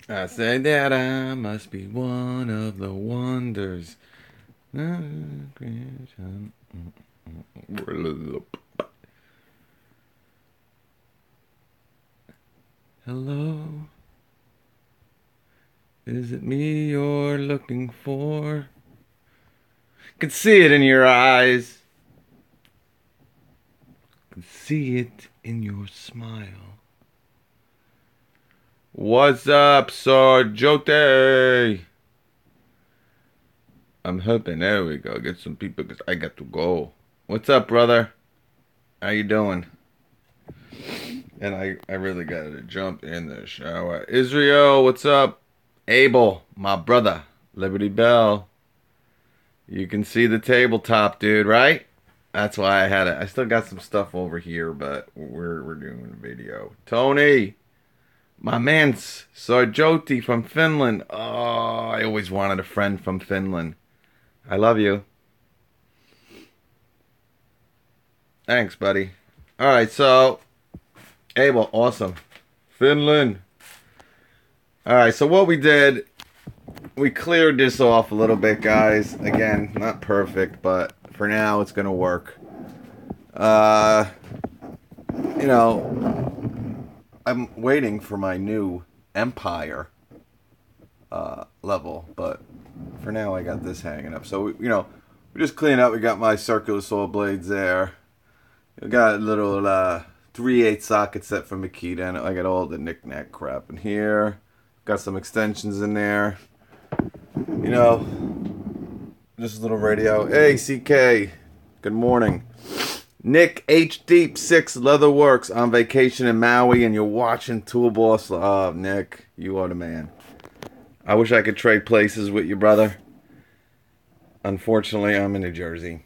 I said that I must be one of the wonders. Hello, is it me you're looking for? Can see it in your eyes. Can see it in your smile. What's up, Sarjote? I'm hoping, there we go, get some people because I got to go. What's up, brother? How you doing? And I really got to jump in the shower. Israel, what's up? Abel, my brother. Liberty Bell. You can see the tabletop, dude, right? That's why I had it. I still got some stuff over here, but we're doing a video. Tony, my man's Sarjoti from Finland. Oh, I always wanted a friend from Finland. I love you. Thanks, buddy. All right, so Abel, awesome. Finland. All right, so what we did, we cleared this off a little bit, guys. Again, not perfect, but for now it's gonna work. You know, I'm waiting for my new Empire level, but for now I got this hanging up. So we just clean up. We got my circular saw blades there. We got a little 3/8 socket set from Makita, and I got all the knick-knack crap in here. Got some extensions in there. You know, just a little radio. Hey, CK. Good morning. Nick H. Deep 6 Leatherworks on vacation in Maui, and you're watching Tool Boss. Oh, Nick, you are the man. I wish I could trade places with you, brother. Unfortunately, I'm in New Jersey,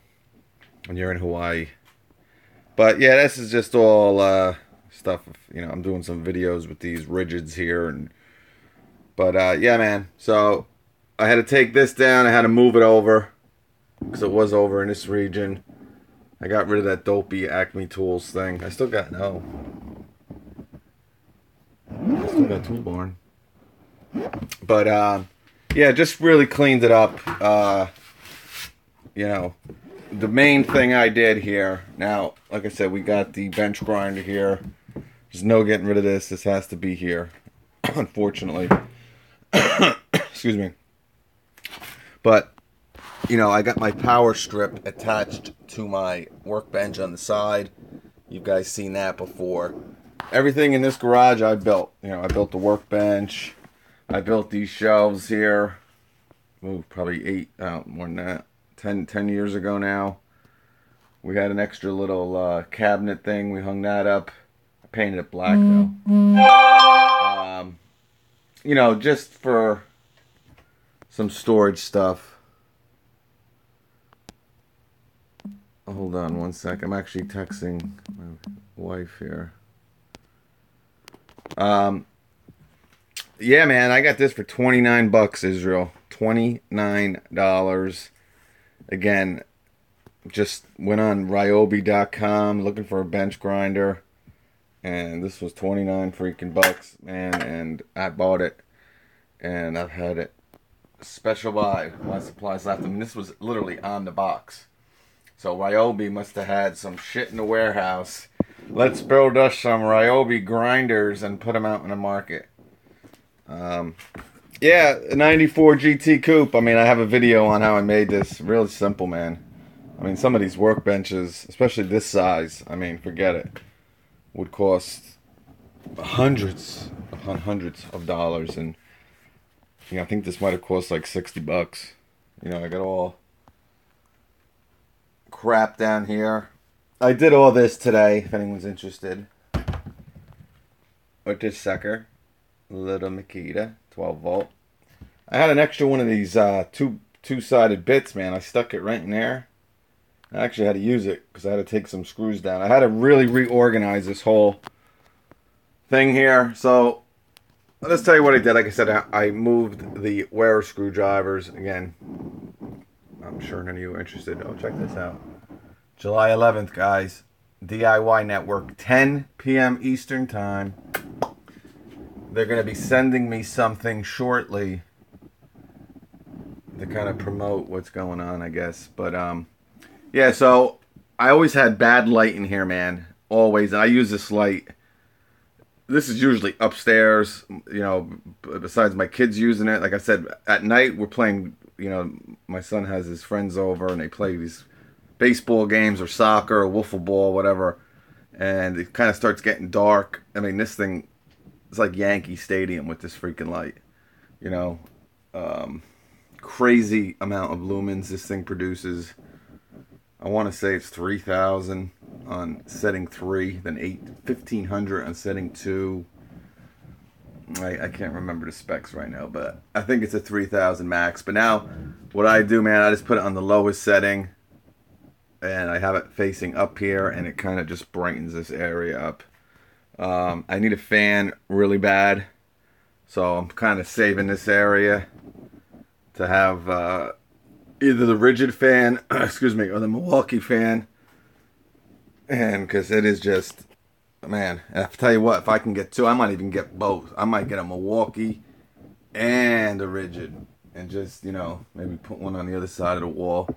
and you're in Hawaii. But yeah, this is just all stuff. I'm doing some videos with these rigids here, but yeah, man. So I had to take this down. I had to move it over because it was over in this region. I got rid of that dopey Acme Tools thing. I still got I still got Toolbarn. But yeah, just really cleaned it up. The main thing I did here. Now, like I said, we got the bench grinder here. There's no getting rid of this. This has to be here, unfortunately. Excuse me. But I got my power strip attached to my workbench on the side. You guys seen that before. Everything in this garage I built. I built the workbench. I built these shelves here. Probably more than that. 10 years ago now. We had an extra little cabinet thing. We hung that up. I painted it black though. Just for some storage stuff. Hold on one sec. I'm actually texting my wife here. Yeah, man, I got this for $29, Israel. $29. Again, just went on Ryobi.com looking for a bench grinder, and this was 29 freaking bucks, man. And I bought it, and I've had it special buy. My supplies left. This was literally on the box. So Ryobi must have had some shit in the warehouse. Let's build us some Ryobi grinders and put them out in the market. Yeah, a 94 GT Coupe. I have a video on how I made this. Really simple, man. Some of these workbenches, especially this size, forget it, would cost hundreds upon hundreds of dollars. And I think this might have cost like $60. I got all crap down here. I did all this today, if anyone's interested. With this sucker. Little Makita, 12 volt. I had an extra one of these two-sided bits, man. I stuck it right in there. I actually had to use it because I had to take some screws down. I had to really reorganize this whole thing here. So let's tell you what I did. Like I said, I moved the wearer screwdrivers. Again, I'm sure none of you are interested. Oh, check this out. July 11th, guys. DIY Network, 10 p.m. Eastern Time. they're going to be sending me something shortly to kind of promote what's going on, I guess. But yeah, so I always had bad light in here, man. Always. And I use this light. This is usually upstairs, you know, besides my kids using it. Like I said, at night we're playing, you know, my son has his friends over and they play these baseball games or soccer or wiffle ball, whatever. And it kind of starts getting dark. I mean, this thing, it's like Yankee Stadium with this freaking light, you know. Crazy amount of lumens this thing produces. I want to say it's 3,000 on setting 3, then 1,500 on setting 2. I can't remember the specs right now, but I think it's a 3,000 max. But now, what I do, man, I just put it on the lowest setting, and I have it facing up here, and it kind of just brightens this area up. I need a fan really bad, so I'm kind of saving this area to have either the rigid fan, excuse me, or the Milwaukee fan. And because it is just, man, I tell you what, if I can get two, I might even get both. I might get a Milwaukee and a rigid. And just, you know, maybe put one on the other side of the wall.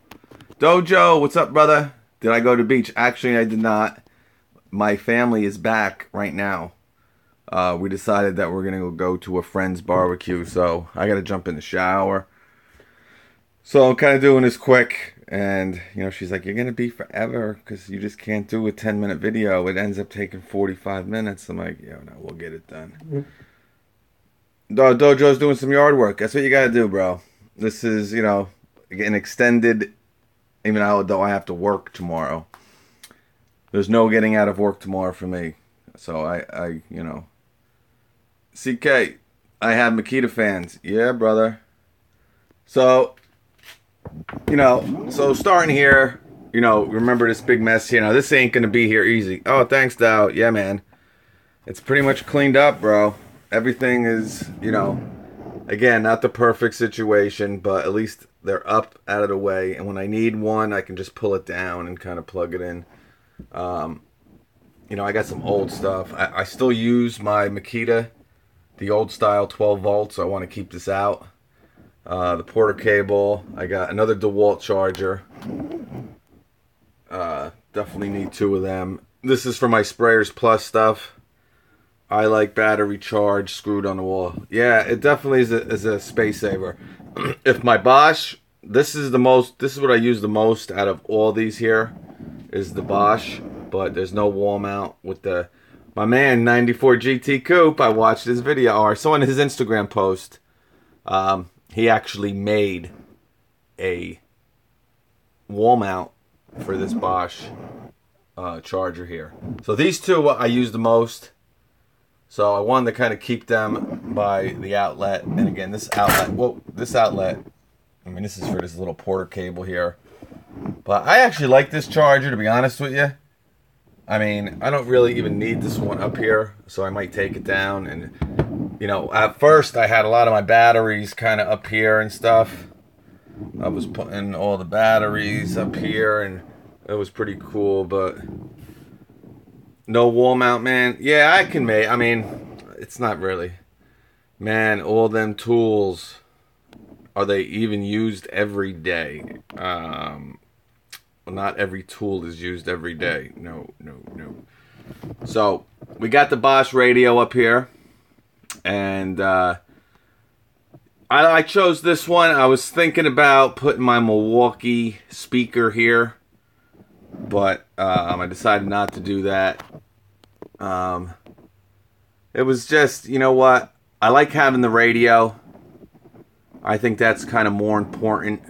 Dojo, what's up, brother? Did I go to the beach? Actually, I did not. My family is back right now. We decided that we're going to go to a friend's barbecue. So I got to jump in the shower. So I'm kind of doing this quick, and, you know, she's like, you're going to be forever because you just can't do a 10-minute video. It ends up taking 45 minutes. I'm like, yeah, no, we'll get it done. Dojo's doing some yard work. That's what you got to do, bro. This is, you know, an extended, even though I have to work tomorrow. There's no getting out of work tomorrow for me. So I you know. CK, I have Makita fans. Yeah, brother. So, you know, so starting here, you know, remember this big mess here. Now, this ain't going to be here easy. Oh, thanks, Dow. Yeah, man. It's pretty much cleaned up, bro. Everything is, you know, again, not the perfect situation, but at least they're up, out of the way. And when I need one, I can just pull it down and kind of plug it in. You know, I got some old stuff. I still use my Makita, the old style 12 volts. So I want to keep this out. The Porter cable. I got another DeWalt charger. Definitely need 2 of them. This is for my Sprayers Plus stuff. I like battery charge screwed on the wall. Yeah, it definitely is a space saver. If my Bosch, this is what I use the most out of all these here, is the Bosch. But there's no wall mount with my man 94 GT Coupe. I watched his video, or I saw in his Instagram post. He actually made a wall mount for this Bosch charger here. So these 2 I use the most. So I wanted to kind of keep them by the outlet. And again, this outlet, I mean, this is for this little Porter cable here. But I actually like this charger, to be honest with you. I mean, I don't really even need this one up here, so I might take it down. And, you know, at first I had a lot of my batteries kind of up here and stuff. I was putting all the batteries up here, and it was pretty cool, but no wall mount, man. Yeah, I can make, I mean, it's not really. Man, all them tools, are they even used every day? Not every tool is used every day. No. So, we got the Bosch radio up here. And I chose this one. I was thinking about putting my Milwaukee speaker here. But I decided not to do that. It was just, you know what? I like having the radio. I think that's kind of more important.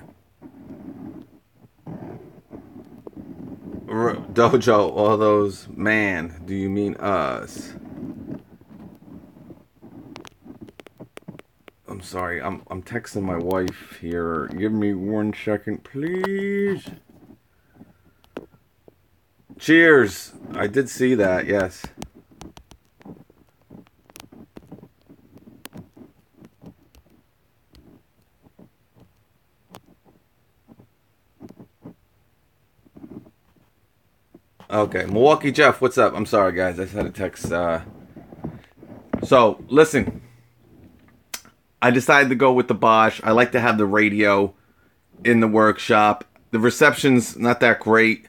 Dojo, all those, man, do you mean us? I'm sorry, I'm texting my wife here. Give me 1 second, please. Cheers. I did see that, yes. Okay, Milwaukee Jeff, what's up? I'm sorry, guys. I just had a text. So, listen. I decided to go with the Bosch. I like to have the radio in the workshop. The reception's not that great,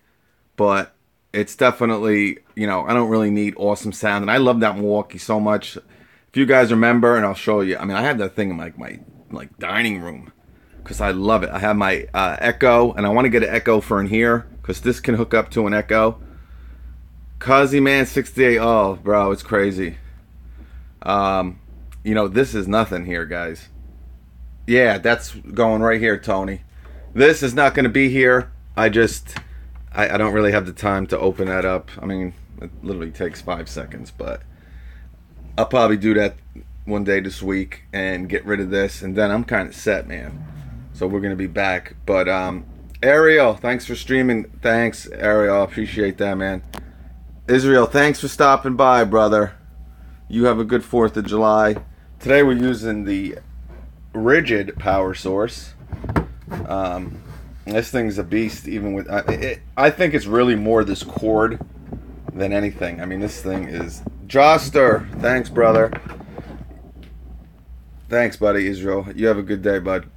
but it's definitely, you know, I don't really need awesome sound. And I love that Milwaukee so much. If you guys remember, and I'll show you. I mean, I have that thing in my dining room because I love it. I have my Echo, and I want to get an Echo for in here because this can hook up to an Echo. Cuzzy Man 68. Oh, bro, it's crazy. You know, this is nothing here, guys. Yeah, that's going right here, Tony. This is not going to be here. I don't really have the time to open that up. I mean, it literally takes 5 seconds, but I'll probably do that one day this week and get rid of this, and then I'm kind of set, man. So we're going to be back. But, Ariel, thanks for streaming. Thanks, Ariel. I appreciate that, man. Israel, thanks for stopping by, brother. You have a good 4th of July. Today we're using the rigid power source. This thing's a beast, even with... I think it's really more this cord than anything. I mean, this thing is... Joster, thanks, brother. Thanks, buddy, Israel. You have a good day, bud.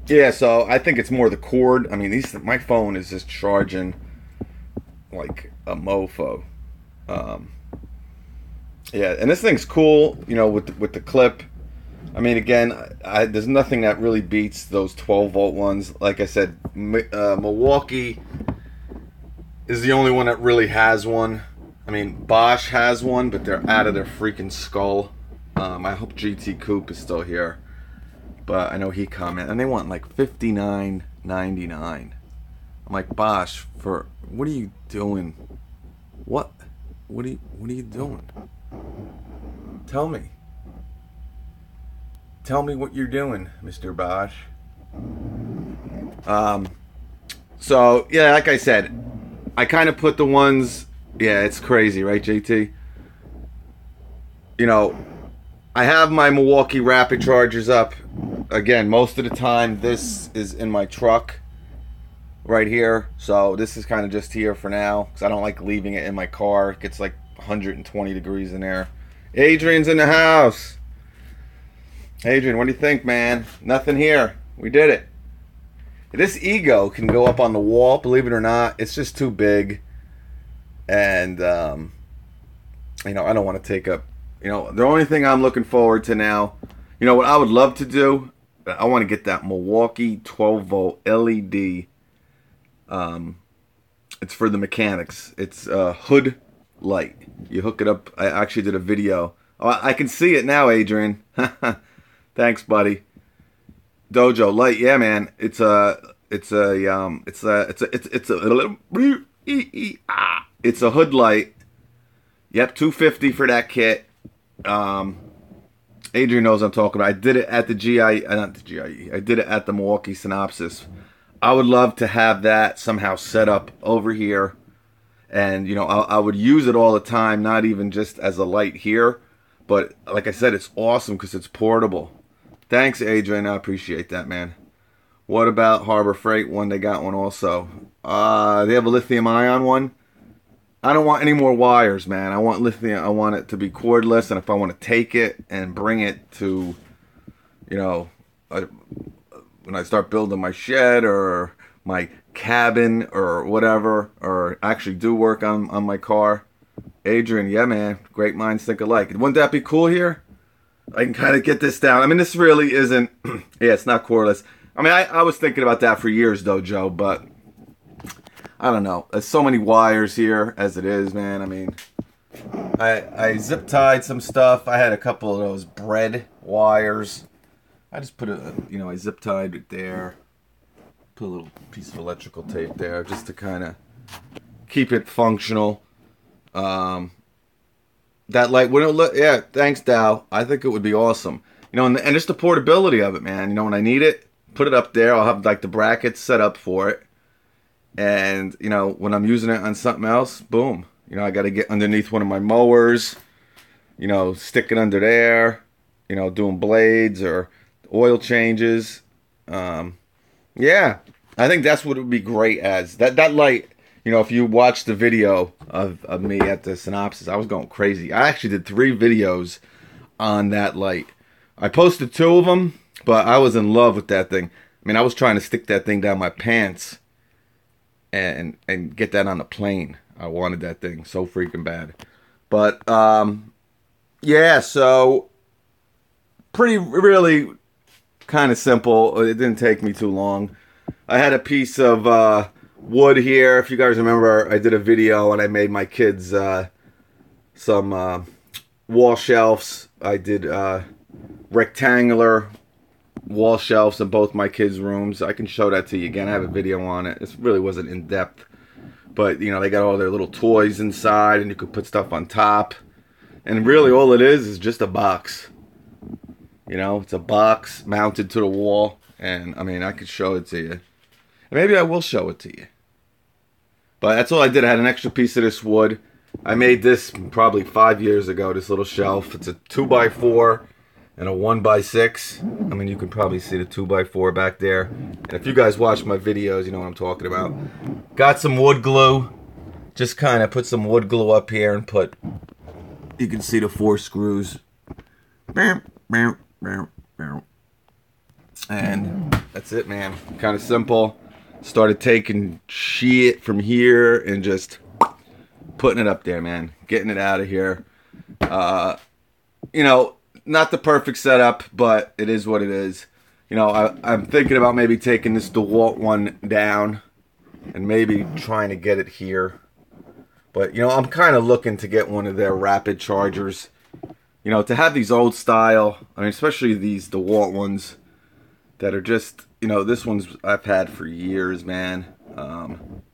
Yeah, so I think it's more the cord. I mean, my phone is just charging like a mofo. Yeah, and this thing's cool, you know, with the clip. I mean, again, there's nothing that really beats those 12-volt ones. Like I said, Milwaukee is the only one that really has one. I mean, Bosch has one, but they're out of their freaking skull. I hope GT Coupe is still here, but I know he commented, and they want like $59.99. I'm like, Bosch, for what are you doing? What are you doing? Tell me. Tell me what you're doing, Mr. Bosch. So, yeah, like I said, I kind of put the ones... Yeah, it's crazy, right, JT? You know, I have my Milwaukee Rapid Chargers up. Again, most of the time, this is in my truck right here. So, this is kind of just here for now because I don't like leaving it in my car. It gets like 120 degrees in there. Adrian's in the house. Adrian, what do you think, man? Nothing here. We did it. This Ego can go up on the wall, believe it or not. It's just too big. And, you know, I don't want to take up, you know, the only thing I'm looking forward to now, you know what I would love to do? I want to get that Milwaukee 12-volt LED. It's for the mechanics. It's a hood light. You hook it up. I actually did a video. Oh, I can see it now, Adrian. Thanks, buddy. Dojo light, yeah, man. It's a hood light. Yep, $250 for that kit. Adrian knows what I'm talking about. I did it at the not the GIE. I did it at the Milwaukee Synopsis. I would love to have that somehow set up over here. And, you know, I would use it all the time, not even just as a light here. But, like I said, it's awesome because it's portable. Thanks, Adrian. I appreciate that, man. What about Harbor Freight one? They got one also. They have a lithium-ion one. I don't want any more wires, man. I want lithium. I want it to be cordless. And if I want to take it and bring it to, you know, when I start building my shed or my cabin or whatever, or actually do work on my car. Adrian, yeah, man, great minds think alike. Wouldn't that be cool here? I can kind of get this down. I mean, this really isn't, yeah, it's not cordless. I mean, I was thinking about that for years, though, Joe, but I don't know. There's so many wires here as it is, man. I mean, I zip tied some stuff. I had a couple of those bread wires. I just put I zip tied it there. Put a little piece of electrical tape there just to kind of keep it functional. That light wouldn't look, yeah, thanks, Dow. I think it would be awesome. You know, and just the portability of it, man. You know, when I need it, put it up there. I'll have like the brackets set up for it. And, you know, when I'm using it on something else, boom. You know, I got to get underneath one of my mowers, you know, stick it under there, you know, doing blades or oil changes. Yeah, I think that's what it would be great as. That light, You know, if you watch the video of me at the synopsis, I was going crazy. I actually did 3 videos on that light. I posted 2 of them, but I was in love with that thing. I mean, I was trying to stick that thing down my pants and get that on the plane. I wanted that thing so freaking bad. But, yeah, so really kind of simple. It didn't take me too long. I had a piece of wood here. If you guys remember, I did a video and I made my kids some wall shelves. I did rectangular wall shelves in both my kids' rooms. I can show that to you again. I have a video on it. This really wasn't in depth, but you know, they got all their little toys inside and you could put stuff on top. And really all it is just a box. You know, it's a box mounted to the wall. And I mean, I could show it to you. Maybe I will show it to you. But that's all I did. I had an extra piece of this wood. I made this probably 5 years ago, this little shelf. It's a 2x4 and a 1x6. I mean, you can probably see the 2x4 back there. And if you guys watch my videos, you know what I'm talking about. Got some wood glue. Just kind of put some wood glue up here and put, you can see the 4 screws. And that's it, man. Kind of simple. Started taking shit from here and just putting it up there, man. Getting it out of here. You know, not the perfect setup, but it is what it is. You know, I'm thinking about maybe taking this DeWalt one down and maybe trying to get it here. But, you know, I'm kind of looking to get one of their rapid chargers. You know, to have these old style, I mean, especially these DeWalt ones that are just, you know, this one's I've had for years, man.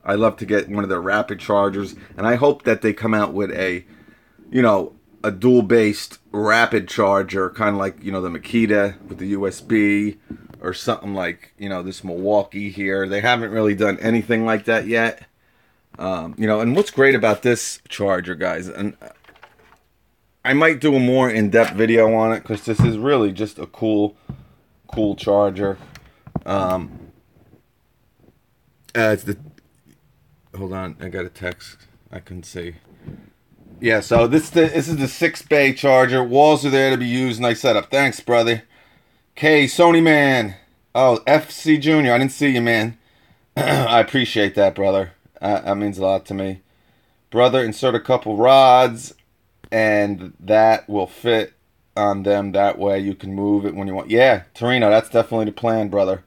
I love to get one of their rapid chargers, and I hope that they come out with a, you know, a dual-based rapid charger, kind of like, you know, the Makita with the USB, or something like, you know, this Milwaukee here. They haven't really done anything like that yet. You know, and what's great about this charger, guys, and I might do a more in-depth video on it, because this is really just a cool charger. It's the, hold on, I got a text. I couldn't see. Yeah, so this is the 6-bay charger. Walls are there to be used. Nice setup. Thanks, brother. K, Sony man. Oh, FC Junior. I didn't see you, man. I appreciate that, brother. That means a lot to me. Brother, insert a couple rods, and that will fit on them. That way you can move it when you want. Yeah, Torino, that's definitely the plan, brother.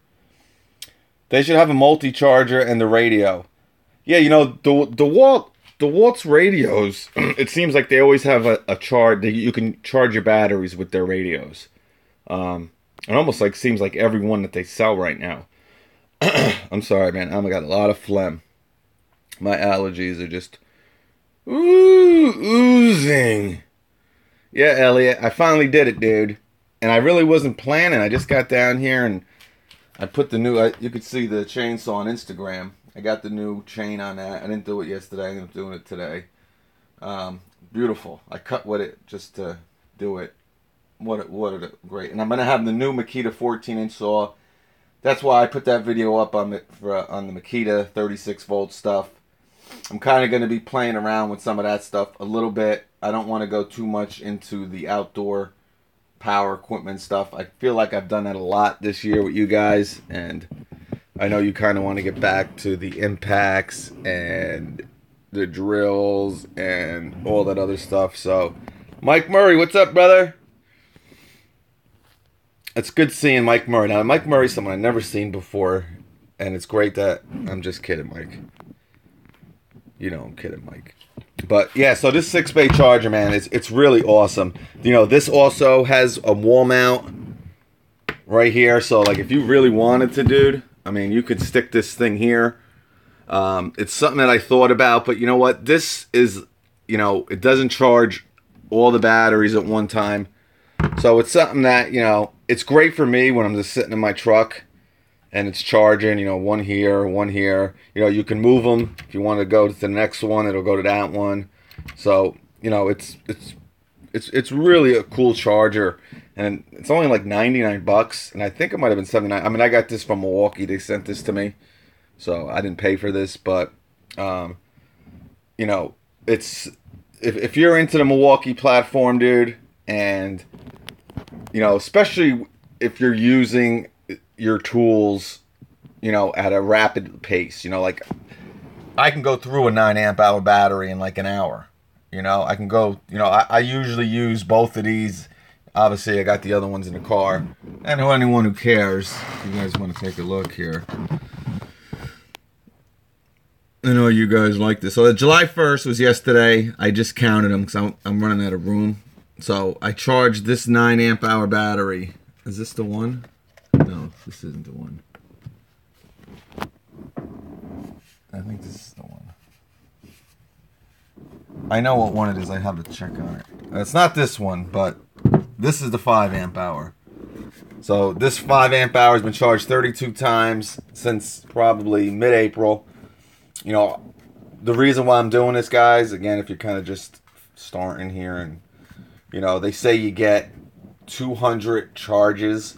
They should have a multi-charger and the radio. Yeah, you know, DeWalt's radios, it seems like they always have a charge. You can charge your batteries with their radios. It almost like seems like every one that they sell right now. I'm sorry, man. I got a lot of phlegm. My allergies are just oozing. Yeah, Elliot, I finally did it, dude. And I really wasn't planning. I just got down here and I put the new, you could see the chainsaw on Instagram. I got the new chain on that. I didn't do it yesterday. I'm doing it today. Beautiful. I cut with it just to do it. What a great. And I'm going to have the new Makita 14-inch saw. That's why I put that video up on the Makita 36-volt stuff. I'm kind of going to be playing around with some of that stuff a little bit. I don't want to go too much into the outdoor power equipment stuff. I feel like I've done that a lot this year with you guys, and I know you kind of want to get back to the impacts and the drills and all that other stuff. So, Mike Murray, what's up, brother? It's good seeing Mike Murray. Now, Mike Murray's someone I've never seen before, and it's great that... I'm just kidding, Mike. You know I'm kidding, Mike. But, yeah, so this 6-bay charger, man, it's really awesome. You know, this also has a wall mount right here. So, like, if you really wanted to, dude, I mean, you could stick this thing here. It's something that I thought about, but you know what? This is, you know, it doesn't charge all the batteries at one time. So it's something that, you know, it's great for me when I'm just sitting in my truck and it's charging, you know, one here, one here. You know, you can move them. If you want to go to the next one, it'll go to that one. So, you know, it's really a cool charger. And it's only like 99 bucks. And I think it might have been 79. I mean, I got this from Milwaukee. They sent this to me. So I didn't pay for this. But You know, it's if you're into the Milwaukee platform, dude, and you know, especially if you're using your tools, you know, at a rapid pace, you know, like I can go through a 9 amp hour battery in like an hour. You know, I can go, you know, I usually use both of these. Obviously, I got the other ones in the car. And anyone who cares, if you guys want to take a look here. I know you guys like this. So July 1st was yesterday. I just counted them because I'm running out of room. So I charged this 9 amp hour battery. Is this the one? No, this isn't the one. I think this is the one. I know what one it is. I have to check on it. It's not this one, but this is the 5 amp hour. So this 5 amp hour has been charged 32 times since probably mid-April. You know, the reason why I'm doing this, guys, again, if you're kind of just starting here, and you know, they say you get 200 charges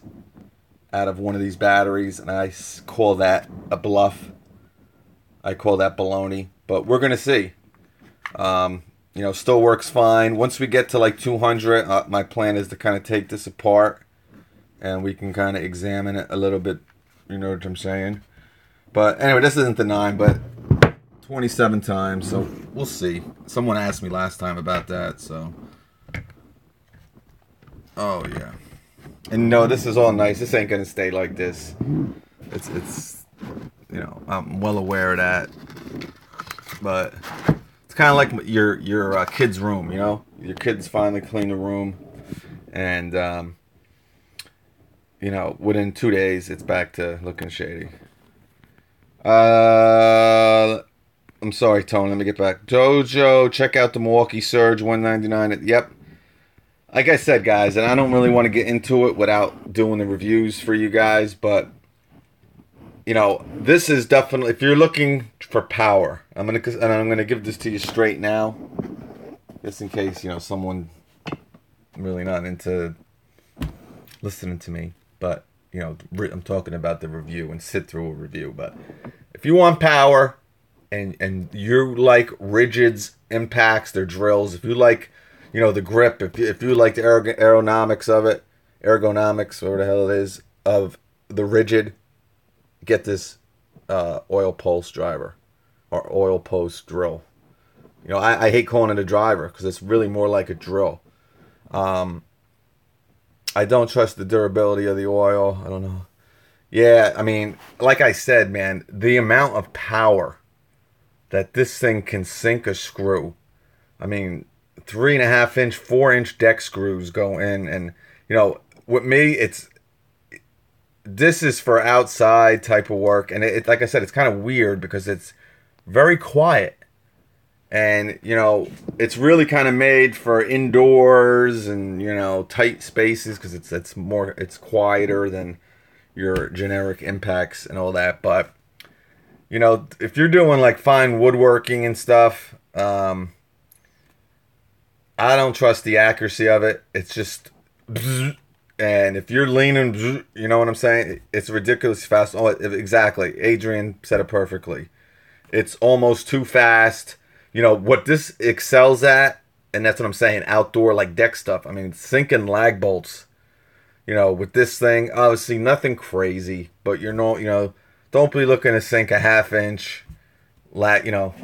out of one of these batteries, and I call that a bluff. I call that baloney, but we're gonna see. You know, still works fine. Once we get to like 200, my plan is to kind of take this apart and we can kind of examine it a little bit. You know what I'm saying? But anyway, this isn't the 9, but 27 times, so we'll see. Someone asked me last time about that, so. Oh, yeah. And no, this is all nice. This ain't gonna stay like this. It's you know, I'm well aware of that. But it's kind of like your kid's room, you know? Your kids finally clean the room, and you know, within 2 days, it's back to looking shady. I'm sorry, Tony. Let me get back. Dojo, check out the Milwaukee Surge 199. Yep. Like I said, guys, and I don't really want to get into it without doing the reviews for you guys, but you know, this is definitely, if you're looking for power, I'm gonna give this to you straight now, just in case, you know, someone really not into listening to me, but you know, I'm talking about the review and sit through a review. But if you want power, and you like rigids, impacts, their drills, if you like, you know, the grip, if you like the ergonomics of it, ergonomics, or what the hell it is, of the rigid, get this oil pulse driver or oil pulse drill. You know, I hate calling it a driver because it's really more like a drill. I don't trust the durability of the oil. I don't know. Yeah, I mean, like I said, man, the amount of power that this thing can sink a screw. I mean, 3.5 inch, 4 inch deck screws go in, and you know, with me, this is for outside type of work, and it like I said, it's kind of weird because it's very quiet, and you know, it's really kind of made for indoors and, you know, tight spaces because it's quieter than your generic impacts and all that. But you know, if you're doing like fine woodworking and stuff, I don't trust the accuracy of it. It's just, and if you're leaning, you know what I'm saying? It's ridiculous fast. Oh, exactly. Adrian said it perfectly. It's almost too fast. You know what this excels at, and that's what I'm saying. Outdoor, like deck stuff. I mean, sinking lag bolts. You know, with this thing, obviously nothing crazy, but you know, don't be looking to sink a 1/2 inch lag. You know,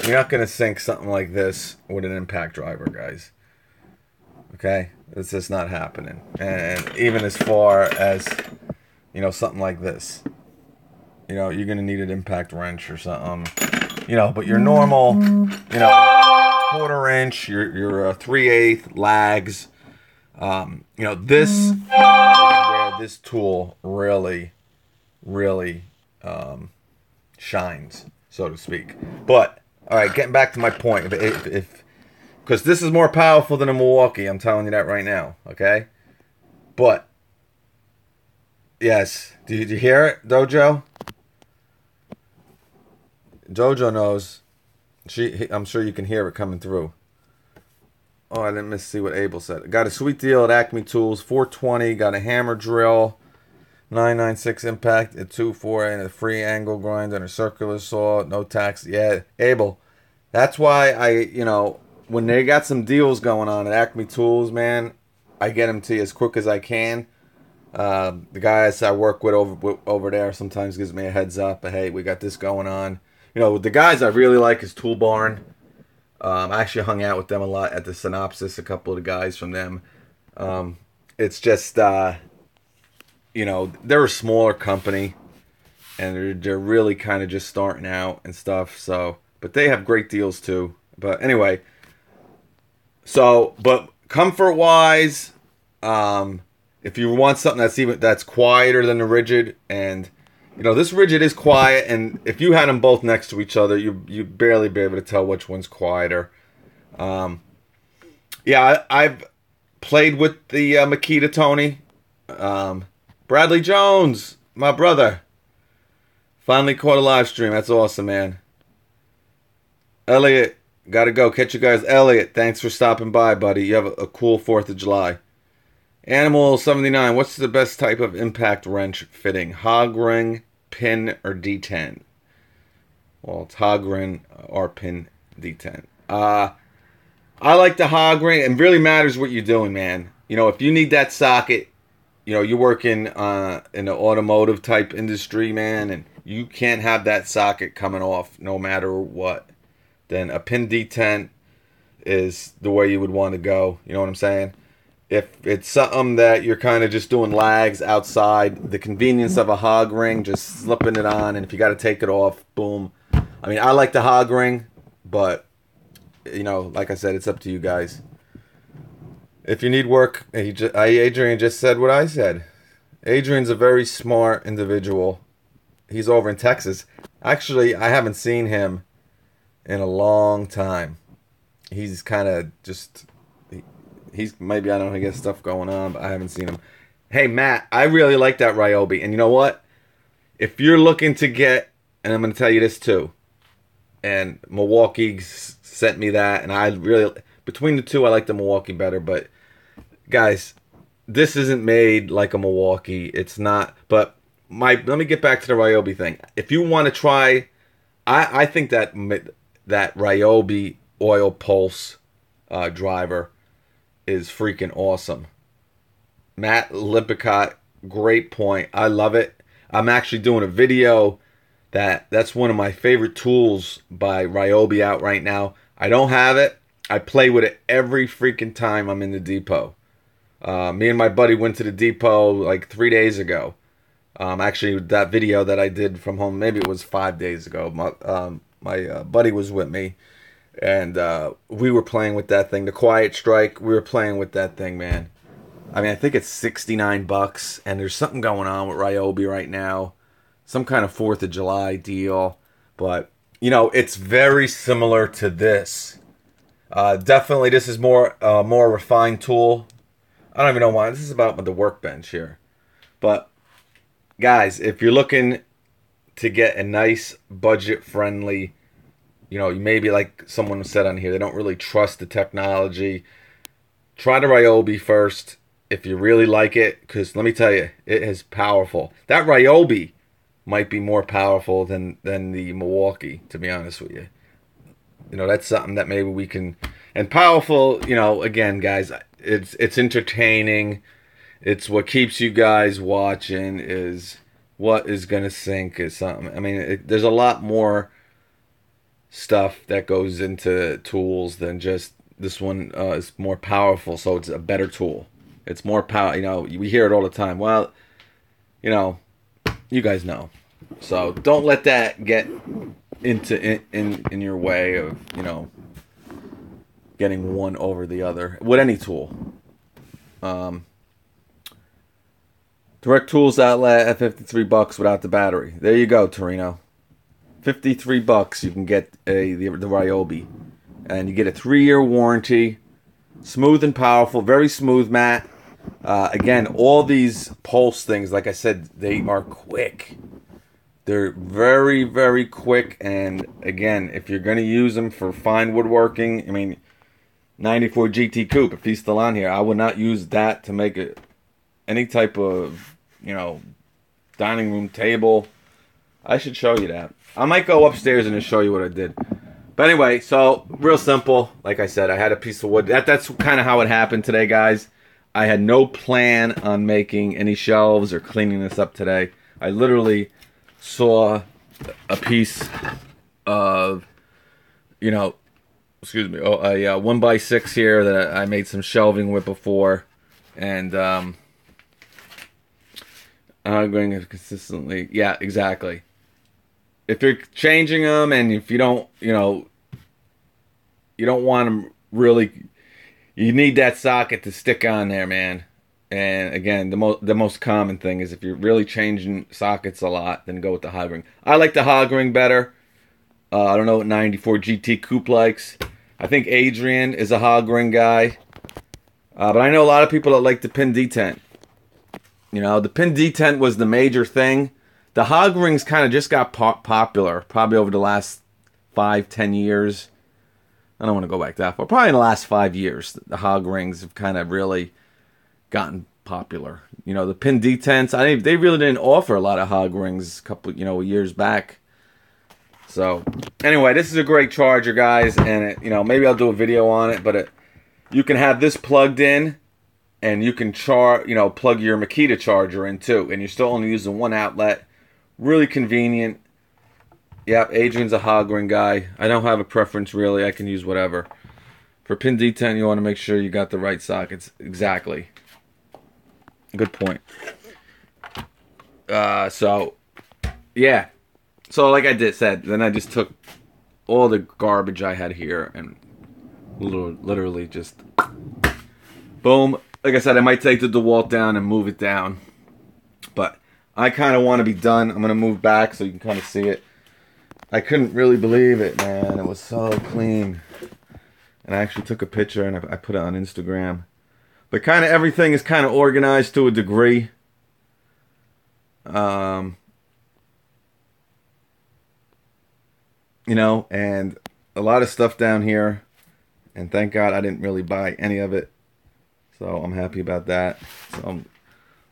you're not going to sink something like this with an impact driver, guys. Okay? It's just not happening. And even as far as, you know, something like this, you know, you're going to need an impact wrench or something. You know, but your normal, you know, 1/4 inch, your 3/8 lags. You know, this is where this tool really shines, so to speak. But all right, getting back to my point, if because this is more powerful than a Milwaukee, I'm telling you that right now, okay? But yes, did you hear it, Dojo? Dojo knows. I'm sure you can hear it coming through. Oh, I didn't miss see what Abel said. Got a sweet deal at Acme Tools, $420. Got a hammer drill, 996 impact, a 2.4 and a free angle grinder and a circular saw, no tax. Yeah, Abel. That's why when they got some deals going on at Acme Tools, man, I get them to you as quick as I can. The guys I work with over there sometimes gives me a heads up. But hey, we got this going on. The guys I really like is Tool Barn. I actually hung out with them a lot at the Synopsis. A couple of the guys from them. It's just they're a smaller company, and they're really kind of just starting out and stuff. So, but they have great deals too. But anyway, but comfort wise, if you want something that's quieter than the Rigid, and this Rigid is quiet, and if you had them both next to each other, you'd barely be able to tell which one's quieter. Yeah, I've played with the Makita Tony. Bradley Jones, my brother, finally caught a live stream. That's awesome, man. Elliot, gotta go. Catch you guys. Elliot, thanks for stopping by, buddy. You have a cool 4th of July. Animal 79, what's the best type of impact wrench fitting? Hog ring, pin, or D10? Well, it's hog ring or pin D10. I like the hog ring. It really matters what you're doing, man. If you need that socket, you're working in the automotive type industry, man, and you can't have that socket coming off no matter what, then a pin D10 is the way you would want to go. You know what I'm saying? If it's something that you're kind of just doing lags outside, the convenience of a hog ring, just slipping it on, and if you got to take it off, boom. I mean, I like the hog ring, but, like I said, it's up to you guys. If you need work, Adrian just said what I said. Adrian's a very smart individual. He's over in Texas. Actually, I haven't seen him in a long time. He's kind of just... He's maybe, I don't know, he gets stuff going on, but I haven't seen him. Hey, Matt, I really like that Ryobi. And you know what? If you're looking to get, and I'm going to tell you this too, and Milwaukee sent me that, and I really, between the two, I like the Milwaukee better. But, guys, this isn't made like a Milwaukee. It's not. But let me get back to the Ryobi thing. If you want to try, I think that Ryobi oil pulse driver is freaking awesome. Matt Lipicott, great point. I love it. I'm actually doing a video that's one of my favorite tools by Ryobi out right now. I don't have it. I play with it every freaking time I'm in the depot. Me and my buddy went to the depot like 3 days ago. Actually, that video that I did from home, maybe it was 5 days ago. My buddy was with me. And we were playing with that thing. The Quiet Strike, we were playing with that thing, man. I mean, I think it's $69, and there's something going on with Ryobi right now. Some kind of 4th of July deal. But, it's very similar to this. Definitely, this is more refined tool. I don't even know why. This is about the Workbench here. But, guys, if you're looking to get a nice, budget-friendly... maybe like someone said on here, they don't really trust the technology. Try the Ryobi first if you really like it, because let me tell you, it is powerful. That Ryobi might be more powerful than the Milwaukee, to be honest with you. That's something that maybe we can... And powerful, again, guys, it's entertaining. It's what keeps you guys watching, is what is going to sink is something. I mean, there's a lot more stuff that goes into tools than just this one is more powerful, so it's a better tool. It's more power. We hear it all the time. Well, you guys know. So don't let that get in your way of getting one over the other with any tool. Direct Tools Outlet at $53 without the battery. There you go, Torino. $53 you can get the Ryobi, and you get a 3-year warranty. Smooth and powerful, very smooth, Matt. Again, all these pulse things, like I said, they are quick. They're very, very quick, and again, if you're going to use them for fine woodworking, I mean, 94 GT Coupe, if he's still on here, I would not use that to make any type of, dining room table. I should show you that. I might go upstairs and just show you what I did. But anyway, so real simple. Like I said, I had a piece of wood. That's kind of how it happened today, guys. I had no plan on making any shelves or cleaning this up today. I literally saw a piece of, you know, excuse me, a 1x6 here that I made some shelving with before, and I'm going to consistently, yeah, exactly. If you're changing them and if you don't, you don't want them really, you need that socket to stick on there, man. And again, the most common thing is if you're really changing sockets a lot, then go with the hog ring. I like the hog ring better. I don't know what 94 GT Coupe likes. I think Adrian is a hog ring guy. But I know a lot of people that like the pin detent. You know, the pin detent was the major thing. The hog rings kind of just got popular, probably over the last 5-10 years. I don't want to go back that far. Probably in the last 5 years, the hog rings have kind of really gotten popular. You know, the pin detents, they really didn't offer a lot of hog rings a couple, years back. So, anyway, this is a great charger, guys, and maybe I'll do a video on it, but you can have this plugged in, and you can plug your Makita charger in too, and you're still only using one outlet. Really convenient. Yep, Adrian's a hog ring guy. I don't have a preference, really. I can use whatever. For pin detent, you want to make sure you got the right sockets. Exactly. Good point. So, yeah. So, like I said, then I just took all the garbage I had here and literally just boom. Like I said, I might take the DeWalt down and move it down. But I kind of want to be done. I'm going to move back so you can kind of see it. I couldn't really believe it, man. It was so clean. And I actually took a picture and I put it on Instagram. But kind of everything is kind of organized to a degree. And a lot of stuff down here. And thank God I didn't really buy any of it. So I'm happy about that. So I'm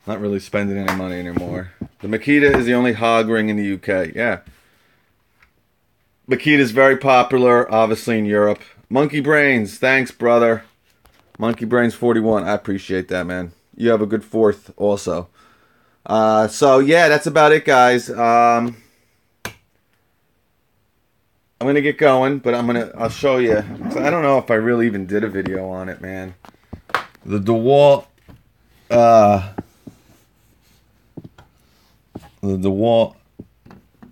not really spending any money anymore. The Makita is the only hog ring in the UK. Yeah. Makita is very popular, obviously, in Europe. Monkey Brains, thanks, brother. Monkey Brains 41, I appreciate that, man. You have a good 4th also. So, yeah, that's about it, guys. I'm going to get going, but I'll show you. I don't know if I really even did a video on it, man. The DeWalt,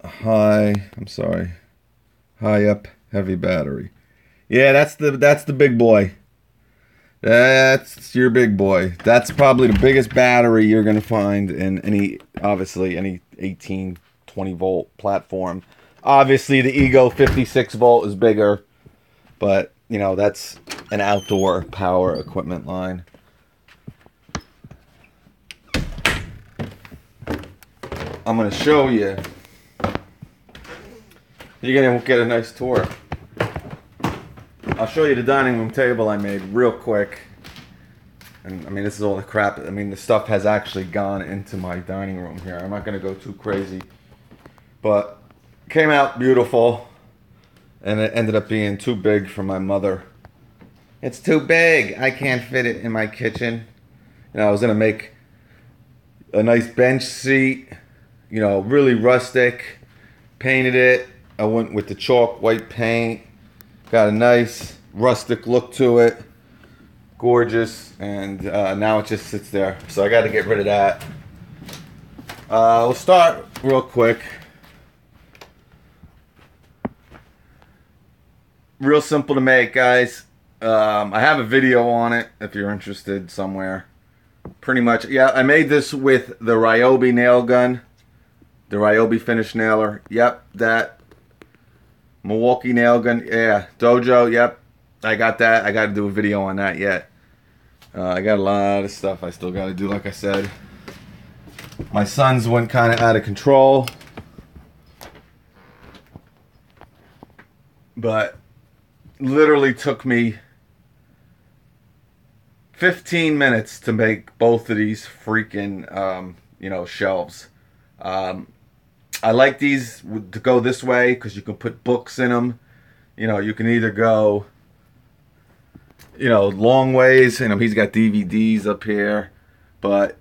high up heavy battery. Yeah, that's the big boy. That's your big boy. That's probably the biggest battery you're gonna find in any 18, 20 volt platform. Obviously, the Ego 56 volt is bigger, but that's an outdoor power equipment line. I'm gonna show you. You're gonna get a nice tour. I'll show you the dining room table I made real quick. And I mean, this is all the crap. I mean, the stuff has actually gone into my dining room here. I'm not gonna go too crazy, but it came out beautiful. And it ended up being too big for my mother. It's too big. I can't fit it in my kitchen. I was gonna make a nice bench seat. Really rustic. Painted it. I went with the chalk white paint. Got a nice rustic look to it. Gorgeous. And now it just sits there. So I got to get rid of that. We'll start real quick. Real simple to make, guys. I have a video on it if you're interested somewhere. Pretty much, yeah, I made this with the Ryobi nail gun. The Ryobi finish nailer. Yep, that. Milwaukee nail gun. Yeah, Dojo. Yep, I got that. I got to do a video on that yet. I got a lot of stuff I still got to do, like I said. My sons went kind of out of control. But literally took me 15 minutes to make both of these freaking, shelves. I like these to go this way because you can put books in them. You know, you can either go, you know, long ways. You know, he's got DVDs up here, but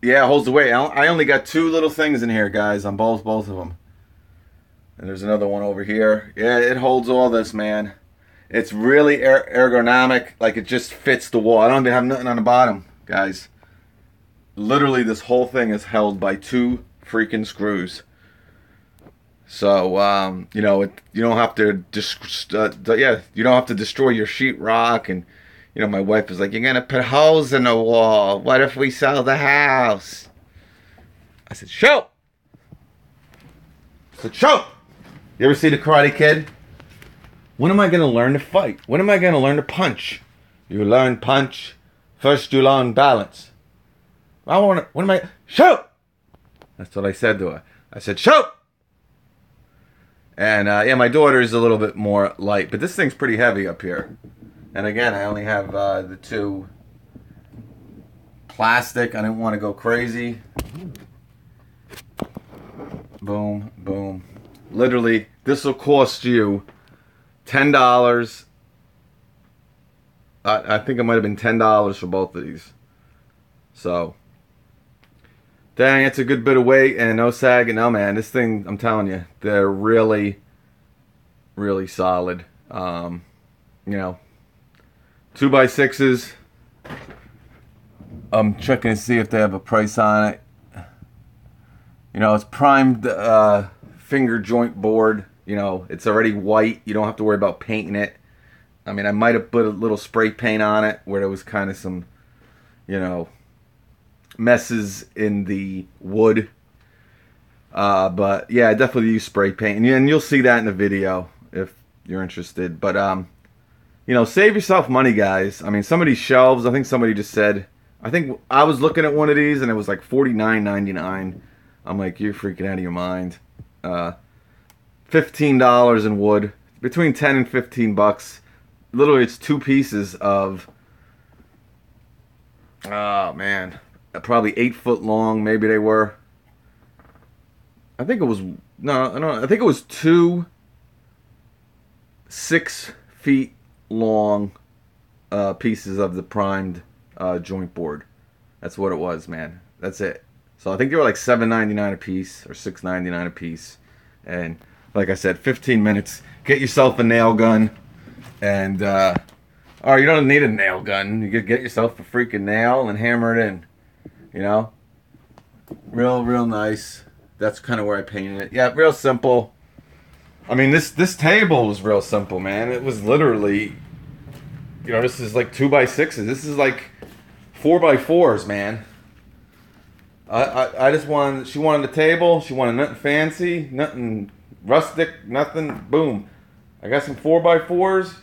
yeah, it holds the weight. I only got 2 little things in here, guys, on both of them. And there's another one over here. Yeah, it holds all this, man. It's really ergonomic. Like, it just fits the wall. I don't even have nothing on the bottom, guys. Literally, this whole thing is held by 2 freaking screws. So, you know, you don't have to you don't have to destroy your sheetrock. And, you know, my wife is like, you're going to put holes in the wall. What if we sell the house? I said, show. I said, show. You ever see The Karate Kid? When am I going to learn to fight? When am I going to learn to punch? You learn punch. First you learn balance. When am I? Show. That's what I said to her. I said, show. And, yeah, my daughter is a little bit more light. But this thing's pretty heavy up here. And, again, I only have the 2 plastic. I didn't want to go crazy. Boom, boom. Literally, this will cost you $10. I think it might have been $10 for both of these. So, dang, it's a good bit of weight and no sag. And no, man, this thing, I'm telling you, they're really, really solid. You know, 2x6s. I'm checking to see if they have a price on it. You know, it's primed finger joint board. You know, it's already white. You don't have to worry about painting it. I mean, I might have put a little spray paint on it where there was kind of some, you know, messes in the wood. But yeah, I definitely use spray paint, and you'll see that in the video if you're interested. But you know, save yourself money, guys. I mean, some of these shelves, I think somebody just said, I think I was looking at one of these and it was like $49.99. I'm like, you're freaking out of your mind. $15 in wood, between 10 and 15 bucks. Literally, it's 2 pieces of, oh man, probably 8 foot long. Maybe they were. I think it was, I think it was 2 6 feet long pieces of the primed joint board. That's what it was, man. That's it. So I think they were like $7.99 a piece or $6.99 a piece. And like I said, 15 minutes. Get yourself a nail gun. And, or you don't need a nail gun. You could get yourself a freaking nail and hammer it in. You know? Real nice. That's kind of where I painted it. Yeah, real simple. I mean, this table was real simple, man. It was literally, you know, this is like 2x6s. This is like 4x4s, man. I just wanted, she wanted a table. She wanted nothing fancy, nothing rustic, nothing. Boom. I got some 4x4s.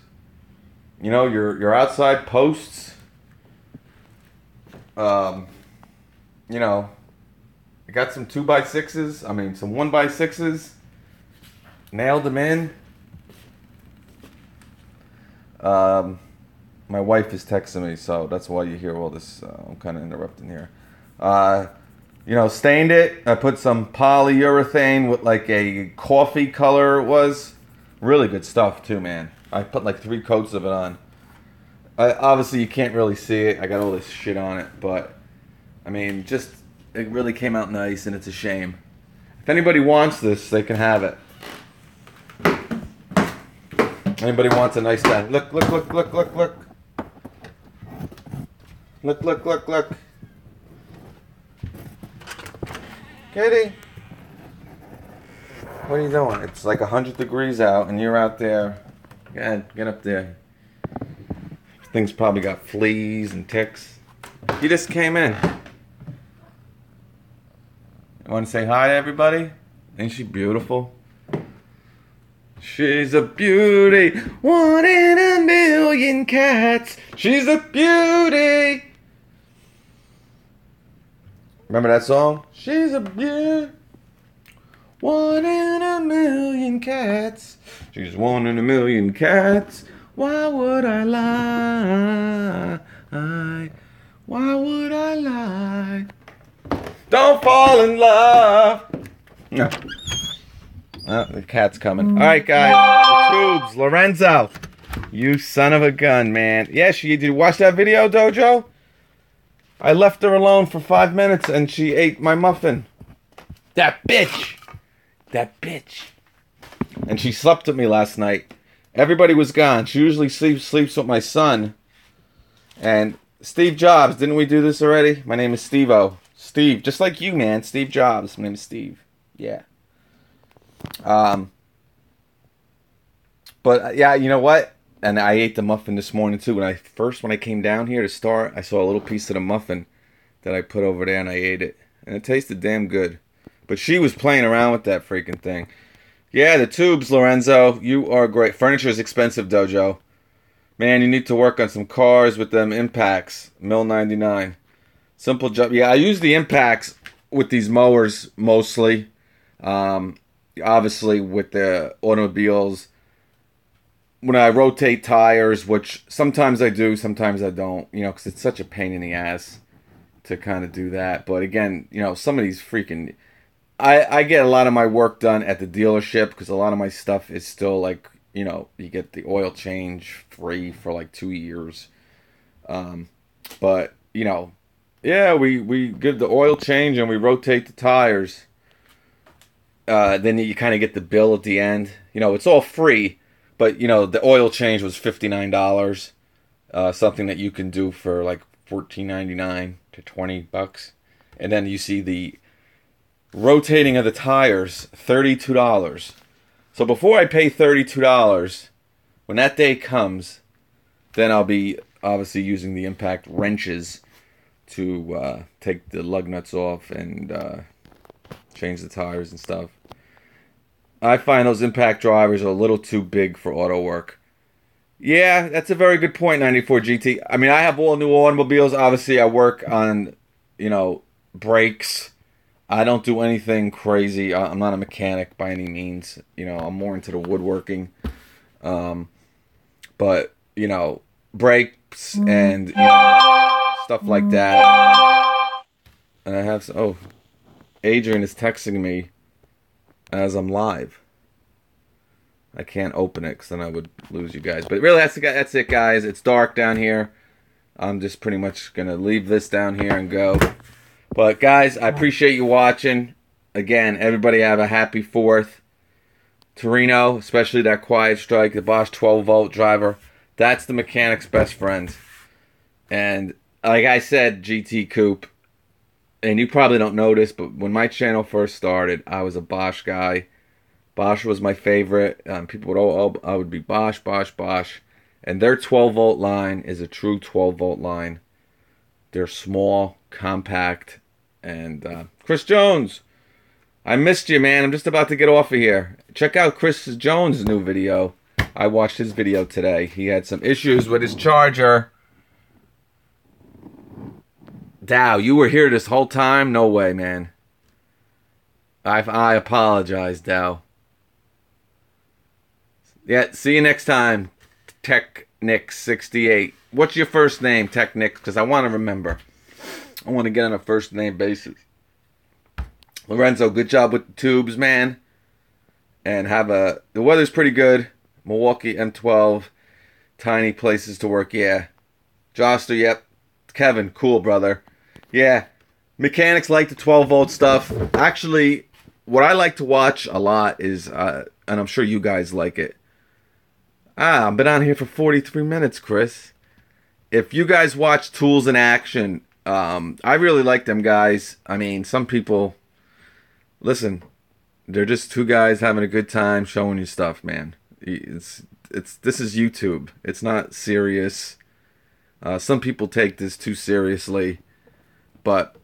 You know, your outside posts. You know, I got some 2x6s. I mean, some 1x6s. Nailed them in. My wife is texting me, so that's why you hear all this. I'm kind of interrupting here. You know, stained it. I put some polyurethane with like a coffee color. It was really good stuff too, man. I put like 3 coats of it on. Obviously, you can't really see it. I got all this shit on it, but I mean, just it really came out nice, and it's a shame. If anybody wants this, they can have it. Anybody wants a nice stand? Look. Look. Kitty, what are you doing? It's like 100 degrees out, and you're out there. Go ahead, get up there. This thing's probably got fleas and ticks. You just came in. You want to say hi to everybody? Ain't she beautiful? She's a beauty, 1 in a million cats. She's a beauty. Remember that song? She's a beauty, 1 in a million cats. She's 1 in a million cats. Why would I lie? Why would I lie? Don't fall in love. No. Oh, the cat's coming. All right, guys. The tubes. Lorenzo. You son of a gun, man. Yeah, did you watch that video, Dojo? I left her alone for 5 minutes and she ate my muffin. That bitch. That bitch. And she slept with me last night. Everybody was gone. She usually sleeps with my son. And Steve Jobs. Didn't we do this already? My name is Steve-O. Steve. Just like you, man. Steve Jobs. My name is Steve. Yeah. But yeah, you know what? And I ate the muffin this morning too. When I came down here to start, I saw a little piece of the muffin that I put over there and I ate it. And it tasted damn good. But she was playing around with that freaking thing. Yeah, the tubes, Lorenzo. You are great. Furniture is expensive, Dojo. Man, you need to work on some cars with them impacts. Mill 99. Simple job. Yeah, I use the impacts with these mowers mostly. Obviously with the automobiles. When I rotate tires, which sometimes I do, sometimes I don't, you know, because it's such a pain in the ass to kind of do that. But again, you know, some of these freaking... I get a lot of my work done at the dealership because a lot of my stuff is still like, you know, you get the oil change free for like 2 years. But, you know, yeah, we give the oil change and we rotate the tires. Then you kind of get the bill at the end. You know, it's all free. But, you know, the oil change was $59. Something that you can do for like $14.99 to $20. And then you see the rotating of the tires, $32. So before I pay $32, when that day comes, then I'll be obviously using the impact wrenches to take the lug nuts off and change the tires and stuff. I find those impact drivers are a little too big for auto work. Yeah, that's a very good point, 94 GT. I mean, I have all new automobiles. Obviously, I work on, you know, brakes. I don't do anything crazy. I'm not a mechanic by any means. You know, I'm more into the woodworking. But, you know, brakes and you know, stuff like that. And I have... Oh, Adrian is texting me as I'm live. I can't open it because then I would lose you guys. But really, that's it, guys. It's dark down here. I'm just pretty much going to leave this down here and go. But, guys, I appreciate you watching. Again, everybody have a happy 4th. Torino, especially that quiet strike, the Bosch 12-volt driver. That's the mechanic's best friend. And like I said, GT Coupe, and you probably don't know this, but when my channel first started, I was a Bosch guy. Bosch was my favorite. People would I would be Bosch, Bosch, Bosch. And their 12-volt line is a true 12-volt line. They're small, compact, and Chris Jones, I missed you, man. I'm just about to get off of here. Check out Chris Jones' new video. I watched his video today. He had some issues with his charger. Dow, you were here this whole time? No way, man. I apologize, Dow. Yeah, see you next time, TechNick68. What's your first name, TechNick? Because I want to remember. I want to get on a first name basis. Lorenzo, good job with the tubes, man. And the weather's pretty good. Milwaukee, M12. Tiny places to work, yeah. Joster, yep. Kevin, cool, brother. Yeah, mechanics like the 12-volt stuff. Actually, what I like to watch a lot is, and I'm sure you guys like it. I've been on here for 43 minutes, Chris. If you guys watch Tools in Action, I really like them guys. I mean, some people, listen, they're just two guys having a good time showing you stuff, man. This is YouTube. It's not serious. Some people take this too seriously. But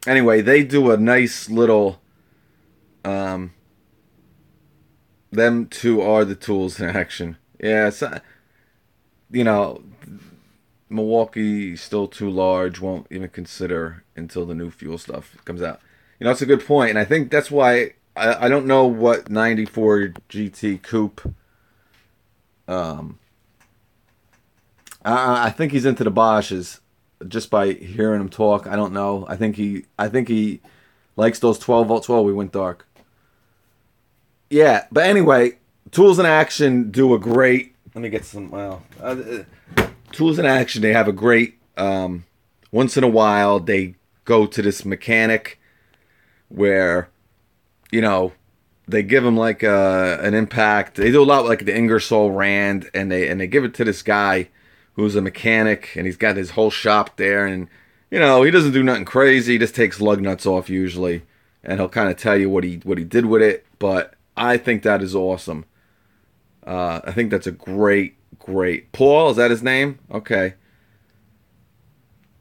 anyway, they do a nice little, them two are the tools in action. Yeah, it's, you know, Milwaukee still too large, won't even consider until the new fuel stuff comes out. You know, it's a good point, and I think that's why I don't know what 94 GT Coupe. I think he's into the Bosches. Just by hearing him talk, I don't know. I think he Likes those 12 volts. Oh, we went dark. Yeah, but anyway, Tools in Action do a great. Let me get some. Well, Tools in Action, they have a great. Once in a while, they go to this mechanic where, you know, they give him like an impact. They do a lot like the Ingersoll Rand, and they give it to this guy who's a mechanic, and he's got his whole shop there, and you know, he doesn't do nothing crazy. He just takes lug nuts off usually, and he'll kind of tell you what he did with it. But I think that is awesome. I think that's a great. Paul, is that his name? Okay.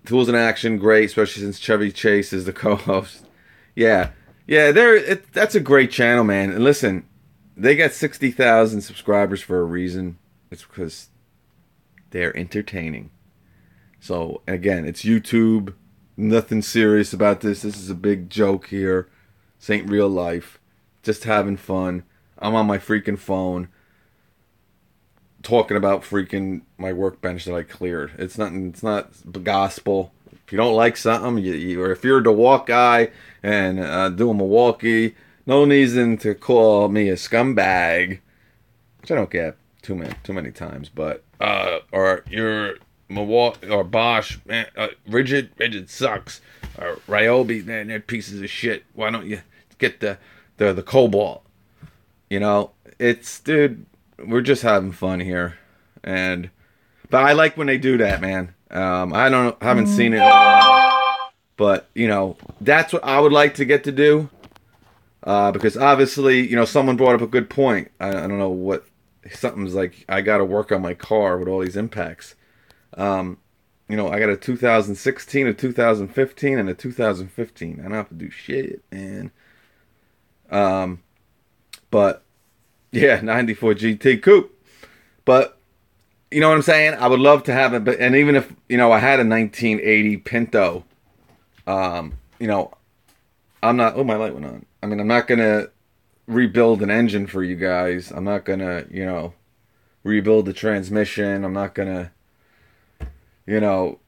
Tools in Action, great, especially since Chevy Chase is the co-host. Yeah, that's a great channel, man. And listen, they got 60,000 subscribers for a reason. It's because they're entertaining. So, again, it's YouTube. Nothing serious about this. This is a big joke here. This ain't real life. Just having fun. I'm on my freaking phone talking about freaking my workbench that I cleared. It's not gospel. If you don't like something, or if you're a DeWalk guy and doing Milwaukee, no reason to call me a scumbag, which I don't get too many times, but or you're Milwaukee or Bosch, man, rigid sucks, or Ryobi, man, they're pieces of shit. Why don't you get the Cobalt? You know, it's, dude, we're just having fun here, but I like when they do that, man. I haven't seen it in a while, but you know, that's what I would like to get to do, because obviously, you know, someone brought up a good point. I don't know what, something's like, I got to work on my car with all these impacts. You know, I got a 2016, a 2015, and a 2015. I don't have to do shit, man. But yeah, 94 GT coupe. But you know what I'm saying? I would love to have it, but and even if, you know, I had a 1980 Pinto, you know, I'm not. Oh, my light went on. I mean, I'm not gonna rebuild an engine for you guys. I'm not gonna, you know, rebuild the transmission. I'm not gonna, you know,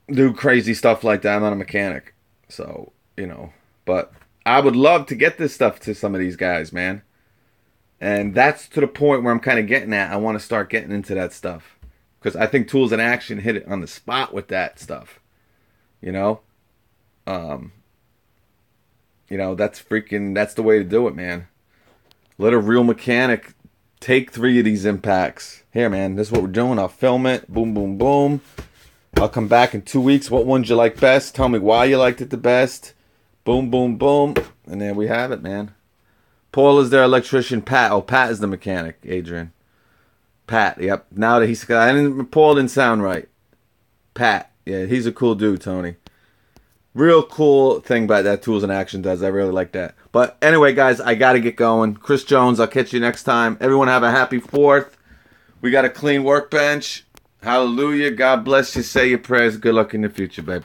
do crazy stuff like that. I'm not a mechanic, so you know. But I would love to get this stuff to some of these guys, man. And that's to the point where I'm kind of getting at. I want to start getting into that stuff, because I think Tools in Action hit it on the spot with that stuff. You know, you know, that's the way to do it, man. Let a real mechanic take 3 of these impacts. Here, man, this is what we're doing. I'll film it. Boom, boom, boom. I'll come back in 2 weeks. What ones you like best? Tell me why you liked it the best. Boom, boom, boom. And there we have it, man. Paul is their electrician. Pat. Oh, Pat is the mechanic. Adrian. Pat. Yep. Now that Paul didn't sound right. Pat. Yeah, he's a cool dude, Tony. Real cool thing about that Tools in Action does. I really like that. But anyway, guys, I got to get going. Chris Jones, I'll catch you next time. Everyone have a happy 4th. We got a clean workbench. Hallelujah. God bless you. Say your prayers. Good luck in the future, babe.